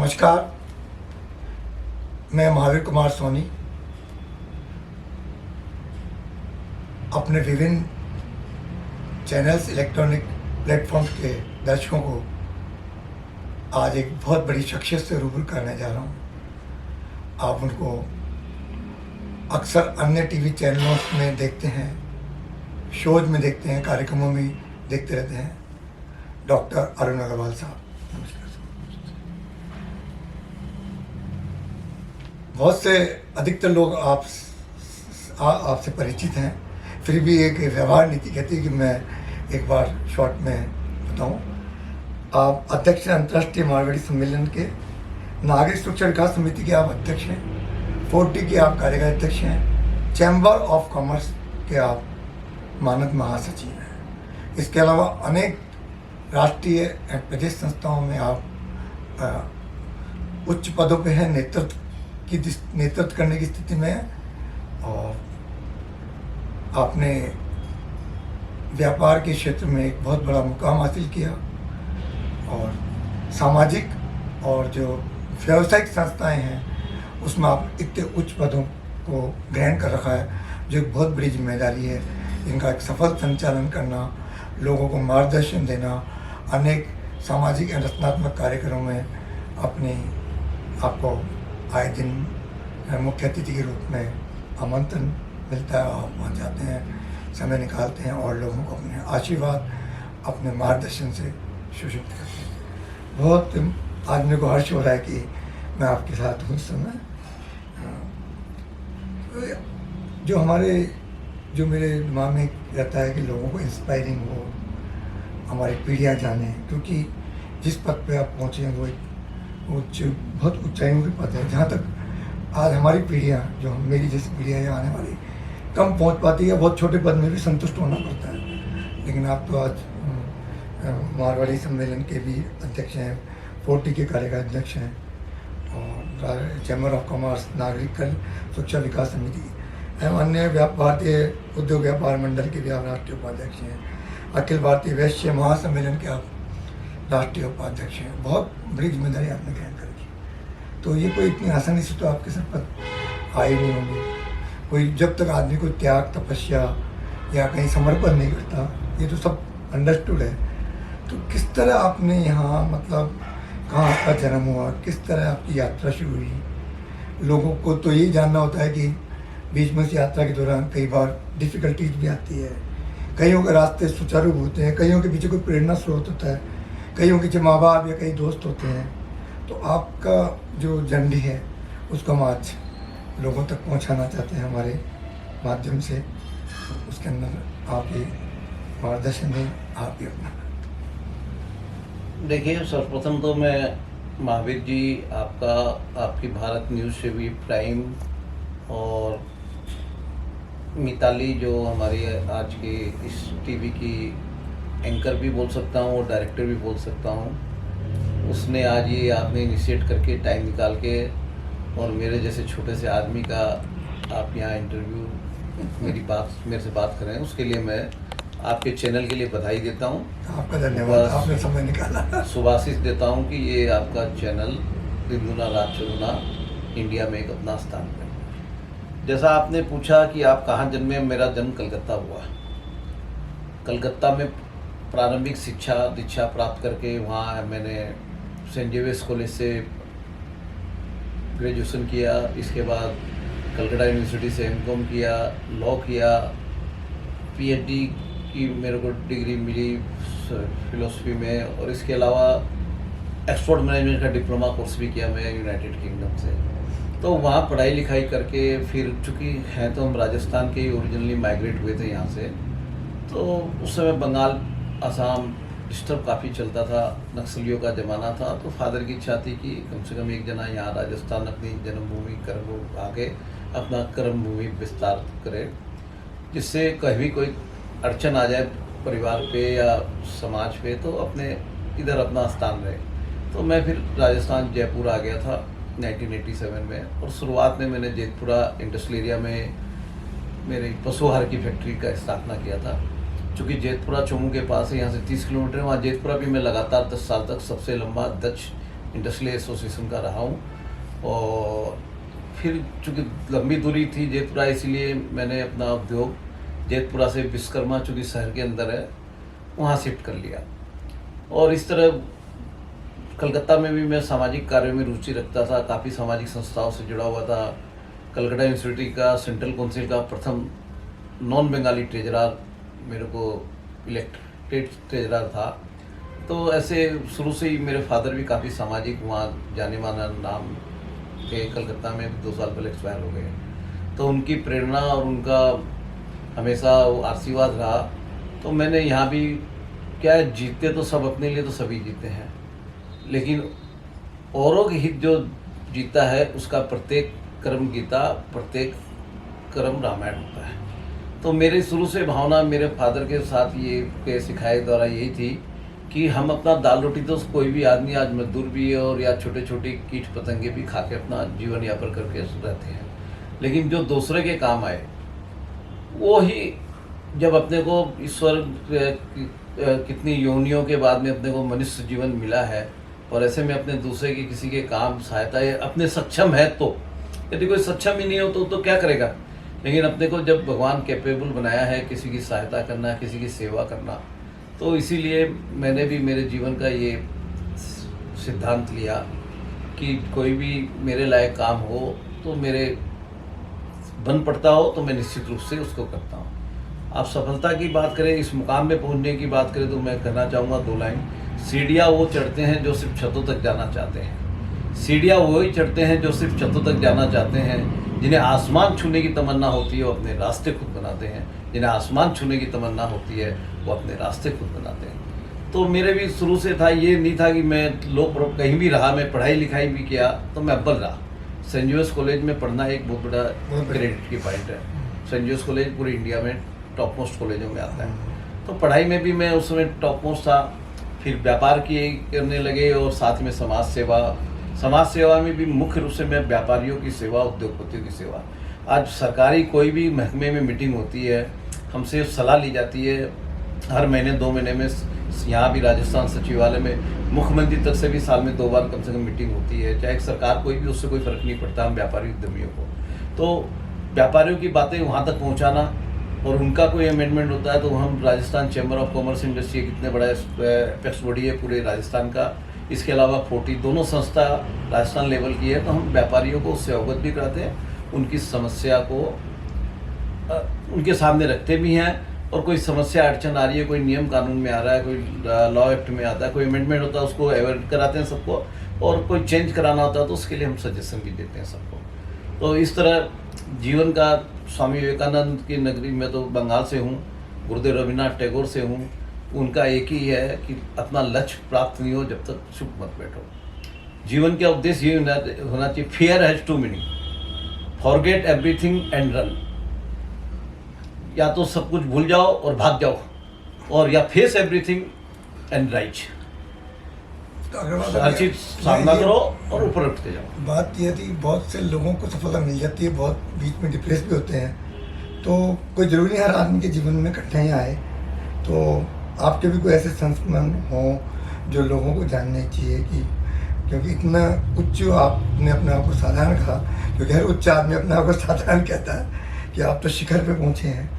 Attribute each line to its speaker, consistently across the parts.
Speaker 1: नमस्कार, मैं महावीर कुमार सोनी अपने विभिन्न चैनल्स इलेक्ट्रॉनिक प्लेटफॉर्म्स के दर्शकों को आज एक बहुत बड़ी शख्सियत से रूबरू करने जा रहा हूँ। आप उनको अक्सर अन्य टीवी चैनलों में देखते हैं, शोज में देखते हैं, कार्यक्रमों में देखते रहते हैं। डॉक्टर अरुण अग्रवाल साहब, नमस्कार। बहुत से अधिकतर लोग आपसे परिचित हैं, फिर भी एक व्यवहार नीति कहती है कि मैं एक बार शॉर्ट में बताऊं। आप अध्यक्ष हैं अंतर्राष्ट्रीय मारवाड़ी सम्मेलन के, नागरिक सुरक्षा विकास समिति के आप अध्यक्ष हैं, 4D के आप कार्यकारी अध्यक्ष हैं, चैम्बर ऑफ कॉमर्स के आप मानद महासचिव हैं। इसके अलावा अनेक राष्ट्रीय एवं प्रदेश संस्थाओं में आप उच्च पदों पे हैं, नेतृत्व करने की स्थिति में है। और आपने व्यापार के क्षेत्र में एक बहुत बड़ा मुकाम हासिल किया और सामाजिक और जो व्यावसायिक संस्थाएं हैं उसमें आप इतने उच्च पदों को ग्रहण कर रखा है, जो एक बहुत बड़ी जिम्मेदारी है। इनका एक सफल संचालन करना, लोगों को मार्गदर्शन देना, अनेक सामाजिक एवं रचनात्मक कार्यक्रमों में अपने आपको आए दिन मुख्य अतिथि के रूप में आमंत्रण मिलता है। आप वहाँ जाते हैं, समय निकालते हैं और लोगों को अपने आशीर्वाद, अपने मार्गदर्शन से सुशिक्षित करते हैं। बहुत आज मेरे को हर्ष हो रहा है कि मैं आपके साथ हूँ इस समय। जो मेरे दिमाग में रहता है कि लोगों को इंस्पायरिंग हो, हमारी पीढ़ियाँ जाने, क्योंकि जिस पद पे आप पहुँचे हैं वो बहुत ऊंचाइयों के पद है। जहाँ तक आज हमारी पीढ़ियाँ, जो मेरी जैसी पीढ़ियाँ या आने वाली, कम पहुँच पाती है, बहुत छोटे पद में भी संतुष्ट होना पड़ता है। लेकिन आप तो आज मारवाड़ी सम्मेलन के भी अध्यक्ष हैं, 4D के कार्यकारी अध्यक्ष हैं और चैम्बर ऑफ कॉमर्स, नागरिक सुरक्षा विकास समिति एवं अन्य भारतीय उद्योग व्यापार मंडल के भी आप राष्ट्रीय उपाध्यक्ष हैं, अखिल भारतीय वैश्य महासम्मेलन के आप राष्ट्रीय उपाध्यक्ष हैं। बहुत बड़ी जिम्मेदारी आपने ग्रहण करी। तो ये कोई इतनी आसानी से तो आपके सर पर आई नहीं होगी। कोई जब तक आदमी को त्याग, तपस्या या कहीं समर्पण नहीं करता, ये तो सब अंडरस्टूड है। तो किस तरह आपने यहाँ, मतलब कहाँ आपका जन्म हुआ, किस तरह आपकी यात्रा शुरू हुई? लोगों को तो यही जानना होता है कि बीच में इस यात्रा के दौरान कई बार डिफ़िकल्टीज भी आती है, कईयों के रास्ते सुचारू होते हैं, कईयों के पीछे कोई प्रेरणा स्रोत होता है, कईयों के माँ बाप या कई दोस्त होते हैं। तो आपका जो जर्नी है उसको हम आज लोगों तक पहुंचाना चाहते हैं हमारे माध्यम से। उसके अंदर आप ये मार्गदर्शन दें, आप ही अपना।
Speaker 2: देखिए, सर्वप्रथम तो मैं महावीर जी आपकी भारत न्यूज़ से भी प्राइम और मिताली जो हमारी आज की इस टीवी की एंकर भी बोल सकता हूँ और डायरेक्टर भी बोल सकता हूँ, उसने आज ये आपने इनिशिएट करके टाइम निकाल के और मेरे जैसे छोटे से आदमी का आप यहाँ इंटरव्यू मेरे से बात करें, उसके लिए मैं आपके चैनल के लिए बधाई देता हूँ।
Speaker 1: आपका धन्यवाद, आपने समय निकाला।
Speaker 2: सुभाषिष देता हूँ कि ये आपका चैनल दिन दुना रात चौगुना इंडिया में एक अपना स्थान है। जैसा आपने पूछा कि आप कहाँ जन्मे, मेरा जन्म कलकत्ता हुआ। कलकत्ता में प्रारंभिक शिक्षा दीक्षा प्राप्त करके वहाँ मैंने सेंट जेवियर्स कॉलेज से ग्रेजुएशन किया। इसके बाद कलकत्ता यूनिवर्सिटी से एमकॉम किया, लॉ किया, पीएचडी की मेरे को डिग्री मिली फिलोसफी में, और इसके अलावा एक्सपोर्ट मैनेजमेंट का डिप्लोमा कोर्स भी किया मैं यूनाइटेड किंगडम से। तो वहाँ पढ़ाई लिखाई करके फिर चूँकि हैं तो हम राजस्थान के ही ओरिजिनली माइग्रेट हुए थे यहाँ से, तो उस समय बंगाल असम डिस्टर्ब काफ़ी चलता था, नक्सलियों का ज़माना था। तो फादर की इच्छा थी कि कम से कम एक जना यहाँ राजस्थान अपनी जन्मभूमि कर्म आके अपना कर्मभूमि विस्तार करे, जिससे कभी कोई अड़चन आ जाए परिवार पे या समाज पे तो अपने इधर अपना स्थान रहे। तो मैं फिर राजस्थान जयपुर आ गया था 1987 में, और शुरुआत में मैंने जेतपुरा इंडस्ट्रियल एरिया में मेरे पशु आहार की फैक्ट्री का स्थापना किया था। चूँकि जेतपुरा चोमू के पास है, यहाँ से 30 किलोमीटर है। वहाँ जेतपुरा भी मैं लगातार 10 साल तक सबसे लंबा डच इंडस्ट्रियल एसोसिएशन का रहा हूँ। और फिर चूँकि लंबी दूरी थी जेतपुरा, इसीलिए मैंने अपना उद्योग जेतपुरा से विश्वकर्मा, चूँकि शहर के अंदर है, वहाँ शिफ्ट कर लिया। और इस तरह कलकत्ता में भी मैं सामाजिक कार्यों में रुचि रखता था, काफ़ी सामाजिक संस्थाओं से जुड़ा हुआ था। कलकत्ता यूनिवर्सिटी का सेंट्रल काउंसिल का प्रथम नॉन बंगाली ट्रेजरर मेरे को इलेक्टेड ट्रेजरर था। तो ऐसे शुरू से ही मेरे फादर भी काफ़ी सामाजिक, वहाँ जाने माना नाम के, कलकत्ता में 2 साल पहले एक्सपायर हो गए। तो उनकी प्रेरणा और उनका हमेशा वो आशीर्वाद रहा। तो मैंने यहाँ भी क्या है, जीते तो सब अपने लिए, तो सभी जीते हैं, लेकिन औरों के हित जो जीता है उसका प्रत्येक कर्म गीता, प्रत्येक कर्म रामायण होता है। तो मेरे शुरू से भावना मेरे फादर के साथ ये के सिखाए द्वारा यही थी कि हम अपना दाल रोटी तो कोई भी आदमी, आज मजदूर भी है और या छोटे छोटे कीट पतंगे भी खा के अपना जीवन यापन करके रहते हैं, लेकिन जो दूसरे के काम आए वो ही, जब अपने को ईश्वर कितनी योनियों के बाद में अपने को मनुष्य जीवन मिला है, और ऐसे में अपने दूसरे के किसी के काम सहायता है, अपने सक्षम है तो, यदि कोई सक्षम ही नहीं हो तो क्या करेगा। लेकिन अपने को जब भगवान कैपेबल बनाया है किसी की सहायता करना, किसी की सेवा करना, तो इसीलिए मैंने भी मेरे जीवन का ये सिद्धांत लिया कि कोई भी मेरे लायक काम हो तो मेरे बन पड़ता हो तो मैं निश्चित रूप से उसको करता हूँ। आप सफलता की बात करें, इस मुकाम में पहुँचने की बात करें, तो मैं कहना चाहूँगा 2 लाइन। सीढ़ियाँ वो चढ़ते हैं जो सिर्फ छतों तक जाना चाहते हैं। सीढ़ियाँ वही चढ़ते हैं जो सिर्फ छतों तक जाना चाहते हैं। जिन्हें आसमान छूने की तमन्ना होती है वो अपने रास्ते खुद बनाते हैं। जिन्हें आसमान छूने की तमन्ना होती है वो अपने रास्ते खुद बनाते हैं। तो मेरे भी शुरू से था, ये नहीं था कि मैं कहीं भी रहा, मैं पढ़ाई लिखाई भी किया तो मैं अव्वल रहा। सेंट जोसेफ कॉलेज में पढ़ना एक बहुत बड़ा क्रेडिट की पॉइंट है। सेंट जोसेफ कॉलेज पूरे इंडिया में टॉप मोस्ट कॉलेजों में आता है। तो पढ़ाई में भी मैं उस समय टॉप मोस्ट था। फिर व्यापार करने लगे और साथ में समाज सेवा में भी मुख्य रूप से मैं व्यापारियों की सेवा, उद्योगपतियों की सेवा। आज सरकारी कोई भी महकमे में मीटिंग होती है, हमसे सलाह ली जाती है हर महीने 2 महीने में। यहाँ भी राजस्थान सचिवालय में मुख्यमंत्री तक से भी साल में 2 बार कम से कम मीटिंग होती है। चाहे सरकार कोई भी, उससे कोई फर्क नहीं पड़ता हम व्यापारी उद्यमियों को। तो व्यापारियों की बातें वहाँ तक पहुँचाना, और उनका कोई अमेंडमेंट होता है तो हम Rajasthan chamber of commerce industry, कितने बड़ा एपेक्स बॉडी है पूरे राजस्थान का, इसके अलावा 40 दोनों संस्था राजस्थान लेवल की है। तो हम व्यापारियों को उससे अवगत भी कराते हैं, उनकी समस्या को उनके सामने रखते भी हैं। और कोई समस्या अड़चन आ रही है, कोई नियम कानून में आ रहा है, कोई लॉ एक्ट में आता है, कोई अमेंडमेंट होता है, उसको अवॉइड कराते हैं सबको। और कोई चेंज कराना होता है तो उसके लिए हम सजेशन भी देते हैं सबको। तो इस तरह जीवन का, स्वामी विवेकानंद की नगरी में तो बंगाल से हूँ, गुरुदेव रविन्द्रनाथ टैगोर से हूँ, उनका एक ही है कि अपना लक्ष्य प्राप्त नहीं हो जब तक चुप मत बैठो। जीवन का उद्देश्य ये होना चाहिए, fear has 2 meaning, forget everything and run. या तो सब कुछ भूल जाओ और भाग जाओ, और या फेस एवरीथिंग एंड राइज। हर चीज सामना करो और ऊपर उठते जाओ।
Speaker 1: बात यह थी, बहुत से लोगों को सफलता मिल जाती है, बहुत बीच में डिप्रेस भी होते हैं। तो कोई ज़रूरी नहीं हर आदमी के जीवन में कठिनाइयाँ आए। तो आपके भी कोई ऐसे संस्मरण हों जो लोगों को जानने चाहिए कि, क्योंकि इतना उच्च आपने अपने आप को साधारण कहा, क्योंकि हर उच्च आदमी अपने आप को साधारण कहता है कि आप तो शिखर पे पहुँचे हैं।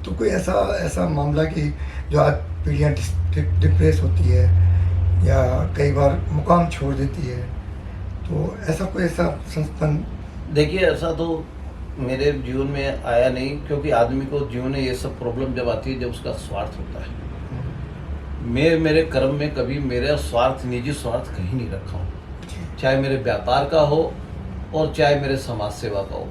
Speaker 1: तो कोई ऐसा मामला कि जो आज पीढ़ियाँ डिप्रेस होती है या कई बार मुकाम छोड़ देती है, तो ऐसा कोई ऐसा संस्थान?
Speaker 2: देखिए, ऐसा तो मेरे जीवन में आया नहीं, क्योंकि आदमी को जीवन में ये सब प्रॉब्लम जब आती है जब उसका स्वार्थ होता है। मैं मेरे कर्म में कभी मेरा स्वार्थ, निजी स्वार्थ कहीं नहीं रखा हूँ, चाहे मेरे व्यापार का हो और चाहे मेरे समाज सेवा का हो।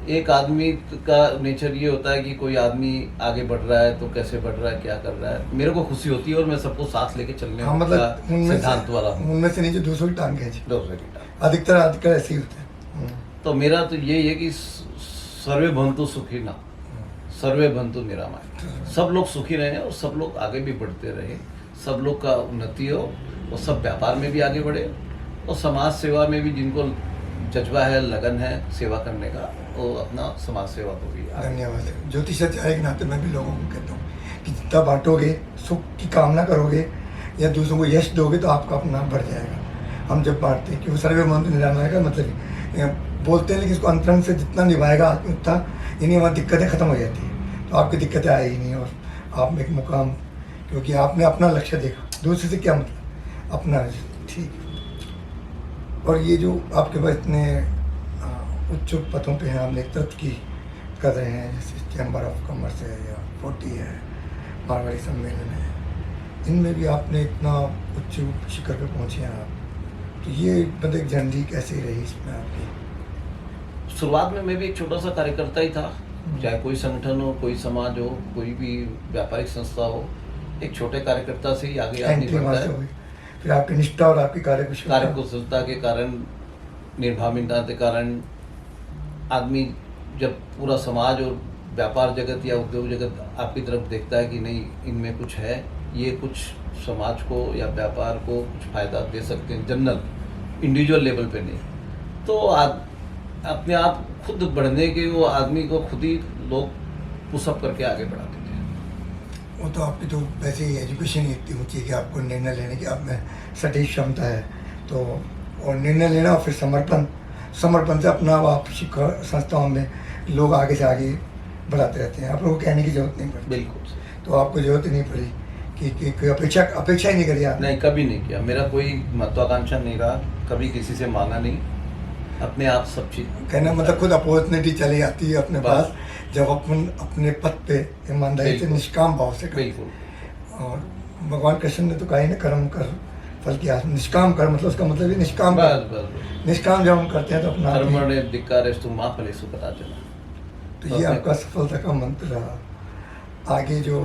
Speaker 2: एक आदमी का नेचर ये होता है कि कोई आदमी आगे बढ़ रहा है तो कैसे बढ़ रहा है, क्या कर रहा है, मेरे को खुशी होती है और मैं सबको साथ लेके चलने
Speaker 1: मतलब
Speaker 2: सिद्धांत वाला हूँ।
Speaker 1: उनमें से नहीं जो दूसरों की टांग खींचे,
Speaker 2: दूसरे की टांग,
Speaker 1: अधिकतर ऐसे ही होते हैं।
Speaker 2: तो मेरा तो यही है कि सर्वे भवन्तु सुखी ना, सर्वे भवन्तु निरामय। सब लोग सुखी रहे और सब लोग आगे भी बढ़ते रहे, सब लोग का उन्नति हो, और सब व्यापार में भी आगे बढ़े, और समाज सेवा में भी जिनको जज्बा है, लगन है सेवा करने का, वो अपना समाज सेवा को भी।
Speaker 1: धन्यवाद। ज्योतिषाचार्य के नाते मैं भी लोगों को कहता हूँ कि जितना बांटोगे, सुख की कामना करोगे या दूसरों को यश दोगे तो आपका अपना बढ़ जाएगा। हम जब बांटते हैं कि वो सर्वे मंत्र निरामय का मतलब ये बोलते हैं, लेकिन इसको अंतरंग से जितना निभाएगा आदमी उतना इन्हीं वहाँ दिक्कतें ख़त्म हो जाती हैं। तो आपकी दिक्कतें आई ही नहीं और आप में एक मुकाम, क्योंकि आपने अपना लक्ष्य देखा, दूसरे से क्या मतलब, अपना ठीक है। और ये जो आपके पास इतने उच्च पदों पे हैं, आप नेतृत्व की कर रहे हैं, जैसे चैम्बर ऑफ कॉमर्स है या 40 है, मारवाड़ी सम्मेलन है, इनमें भी आपने इतना उच्च शिखर पे पहुँचे हैं आप, तो ये मतलब एक जर्नी कैसी रही इसमें आपकी?
Speaker 2: शुरुआत में मैं भी एक छोटा सा कार्यकर्ता ही था, चाहे कोई संगठन हो, कोई समाज हो, कोई भी व्यापारिक संस्था हो, एक छोटे कार्यकर्ता से ही आगे आदमी
Speaker 1: एंट्री वहाँ
Speaker 2: बढ़ता
Speaker 1: से
Speaker 2: है।
Speaker 1: हुई, फिर आपकी निष्ठा और आपकी कार्यकुशलता।
Speaker 2: कार्यकुशलता के कारण, निर्भीकता के कारण आदमी जब पूरा समाज और व्यापार जगत या उद्योग जगत आपकी तरफ देखता है कि नहीं इनमें कुछ है, ये कुछ समाज को या व्यापार को कुछ फ़ायदा दे सकते हैं, जनरल इंडिविजुअल लेवल पे नहीं, तो अपने आप खुद बढ़ने के वो आदमी को खुद ही लोग पुशअप करके आगे बढ़ाते थे।
Speaker 1: वो तो आपकी तो वैसे ही एजुकेशन ही इतनी ऊँची है कि आपको निर्णय लेने की आप में सटीक क्षमता है, तो और निर्णय लेना और फिर समर्पण से अपना आप शिक्षा संस्थाओं में लोग आगे से आगे बढ़ाते रहते हैं। आप लोगों को कहने की जरूरत नहीं पड़ती,
Speaker 2: बिल्कुल।
Speaker 1: तो आपको जरूरत ही नहीं पड़ी कि कोई अपेक्षा ही नहीं करी आपने?
Speaker 2: नहीं, कभी नहीं किया, मेरा कोई महत्वाकांक्षा नहीं रहा, कभी किसी से मांगा नहीं, अपने आप सब चीज़।
Speaker 1: कहना मतलब खुद अपॉर्चुनिटी चली आती है अपने पास, जब अपन अपने पद पे ईमानदारी से निष्काम भाव से करते हैं।
Speaker 2: बिल्कुल।
Speaker 1: और भगवान कृष्ण ने तो कहा ही ना, कर्म कर फल की आस, निष्काम कर मतलब उसका मतलब ये निष्काम
Speaker 2: बस
Speaker 1: कर।
Speaker 2: बस
Speaker 1: निष्काम जब हम करते हैं तो अपना
Speaker 2: कर्मणे धिक्कारेस्तु मा फलेषु कदाचन।
Speaker 1: तो ये आपका सफलता का मंत्र रहा। आगे जो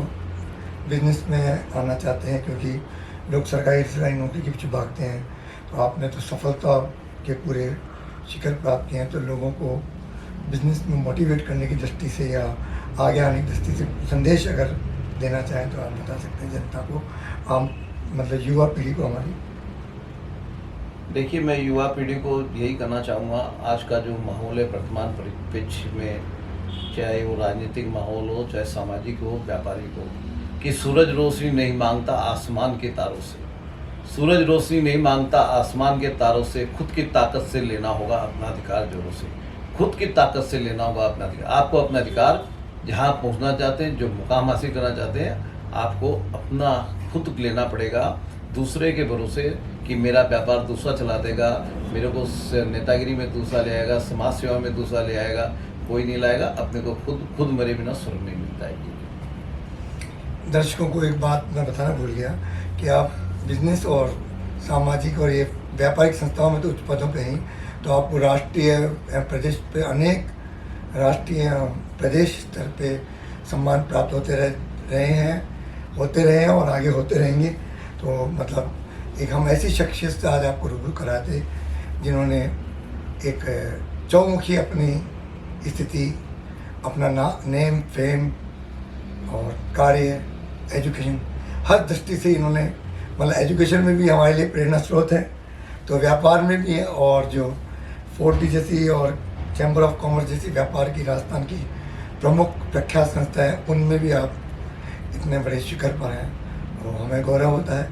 Speaker 1: बिजनेस में आना चाहते हैं, क्योंकि लोग सरकारी नौकरी के पीछे भागते हैं, तो आपने तो सफलता के पूरे शिखर प्राप्त किए हैं, तो लोगों को बिजनेस में मोटिवेट करने की दृष्टि से या आगे आने की दृष्टि से संदेश अगर देना चाहें तो आप बता सकते हैं जनता को, आम मतलब युवा पीढ़ी को हमारी?
Speaker 2: देखिए, मैं युवा पीढ़ी को यही कहना चाहूँगा, आज का जो माहौल है वर्तमान परिप्रेक्ष्य में, चाहे वो राजनीतिक माहौल हो, चाहे सामाजिक हो, व्यापारिक हो, कि सूरज रोशनी नहीं मांगता आसमान के तारों से, सूरज रोशनी नहीं मांगता आसमान के तारों से, खुद की ताकत से लेना होगा अपना अधिकार जोरों से, खुद की ताकत से लेना होगा अपना अधिकार। आपको अपना अधिकार जहाँ पहुँचना चाहते हैं, जो मुकाम हासिल करना चाहते हैं, आपको अपना खुद लेना पड़ेगा। दूसरे के भरोसे कि मेरा व्यापार दूसरा चला देगा, मेरे को नेतागिरी में दूसरा ले आएगा, समाज सेवा में दूसरा ले आएगा, कोई नहीं लाएगा। अपने को खुद मरे बिना स्वर्ग नहीं मिलता है।
Speaker 1: दर्शकों को एक बात मैं बताना भूल गया कि आप बिजनेस और सामाजिक और ये व्यापारिक संस्थाओं में तो उच्च पदों पे हैं, तो आपको राष्ट्रीय प्रदेश पे अनेक राष्ट्रीय प्रदेश स्तर पे सम्मान प्राप्त होते रहे हैं और आगे होते रहेंगे। तो मतलब एक हम ऐसी शख्सियत से आज आपको रूबरू कराते जिन्होंने एक चौमुखी अपनी स्थिति, अपना नेम फेम और कार्य, एजुकेशन, हर दृष्टि से इन्होंने मतलब एजुकेशन में भी हमारे लिए प्रेरणा स्रोत है, तो व्यापार में भी है, और जो 40 जैसी और चैम्बर ऑफ कॉमर्स जैसी व्यापार की राजस्थान की प्रमुख प्रख्यात संस्था है, उनमें भी आप इतने बड़े शिखर पर हैं, तो हमें गौरव होता है।